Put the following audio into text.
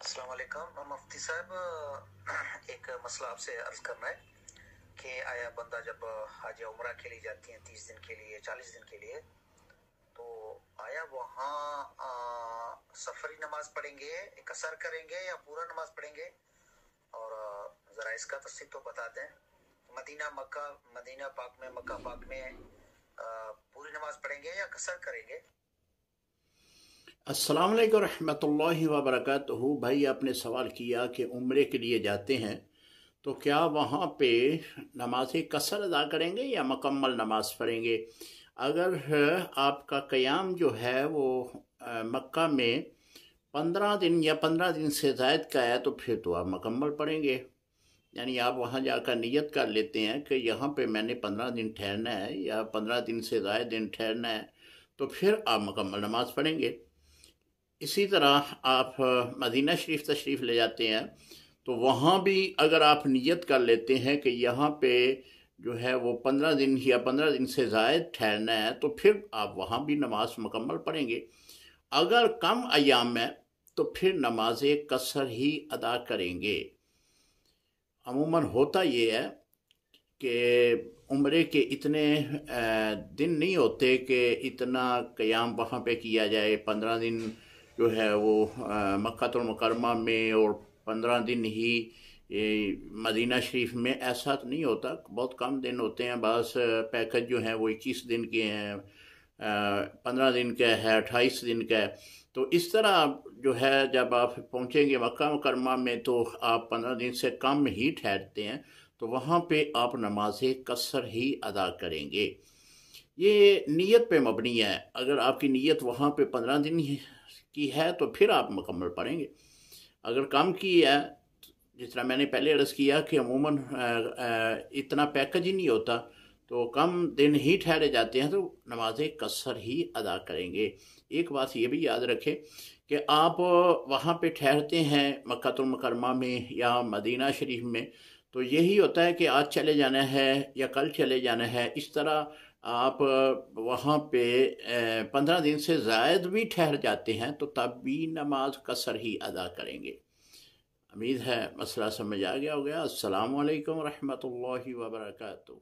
السلام علیکم مفتی صاحب، ایک مسئلہ آپ سے عرض کرنا ہے کہ آیا بندہ جب حج عمرہ کے لیے جاتی ہیں 30 دن کے لیے 40 دن کے لیے، تو آیا وہاں سفری نماز پڑھیں گے، قصر کریں گے یا پورا نماز پڑھیں گے؟ اور ذرا اس کا تفصیل تو بتا دیں۔ مدینہ پاک میں مکہ پاک میں پوری نماز پڑھیں گے یا قصر کریں گے؟ السلام علیکم ورحمۃ اللہ وبرکاتہ۔ بھائی آپ نے سوال کیا کہ عمرے کے لیے جاتے ہیں تو کیا وہاں پہ نماز قصر ادا کریں گے یا مکمل نماز پڑھیں گے؟ اگر آپ کا قیام جو ہے وہ مکہ میں 15 دن یا 15 دن سے زائد کا ہے تو پھر تو آپ مکمل پڑھیں گے، یعنی آپ وہاں جا کر نیت کر لیتے ہیں کہ یہاں پہ میں نے 15 دن ٹھہرنا ہے یا 15 دن سے زائد دن ٹھہرنا ہے، تو پھر آپ مکمل نماز پڑھیں گے۔ اسی طرح آپ مدینہ شریف تشریف لے جاتے ہیں تو وہاں بھی اگر آپ نیت کر لیتے ہیں کہ یہاں پہ جو ہے وہ 15 دن یا 15 دن سے زائد ٹھہرنا ہے تو پھر آپ وہاں بھی نماز مکمل پڑھیں گے۔ اگر کم ایام ہے تو پھر نماز قصر ہی ادا کریں گے۔ عموماً ہوتا یہ ہے کہ عمرے کے اتنے دن نہیں ہوتے کہ اتنا قیام وہاں پہ کیا جائے۔ 15 دن جو ہے وہ مکہ المکرمہ میں اور 15 دن ہی مدینہ شریف میں، ایسا تو نہیں ہوتا، بہت کم دن ہوتے ہیں۔ بعض پیکج جو ہیں وہ 21 دن کے ہیں، 15 دن کا ہے، 28 دن کا ہے۔ تو اس طرح جو ہے جب آپ پہنچیں گے مکہ مکرمہ میں تو آپ 15 دن سے کم ہی ٹھہرتے ہیں، تو وہاں پہ آپ نماز قصر ہی ادا کریں گے۔ یہ نیت پہ مبنی ہے۔ اگر آپ کی نیت وہاں پہ 15 دن کی ہے تو پھر آپ مکمل پڑھیں گے۔ اگر کم کی ہے، جس طرح میں نے پہلے عرض کیا کہ عموماً اتنا پیکج ہی نہیں ہوتا تو کم دن ہی ٹھہرے جاتے ہیں، تو نماز قصر ہی ادا کریں گے۔ ایک بات یہ بھی یاد رکھیں کہ آپ وہاں پہ ٹھہرتے ہیں مکہ المکرمہ میں یا مدینہ شریف میں، تو یہی ہوتا ہے کہ آج چلے جانا ہے یا کل چلے جانا ہے۔ اس طرح آپ وہاں پہ 15 دن سے زائد بھی ٹھہر جاتے ہیں تو تب بھی نماز قصر ہی ادا کریں گے۔ امید ہے مسئلہ سمجھ آ گیا ہوگا۔ السلام علیکم ورحمۃ اللہ وبرکاتہ۔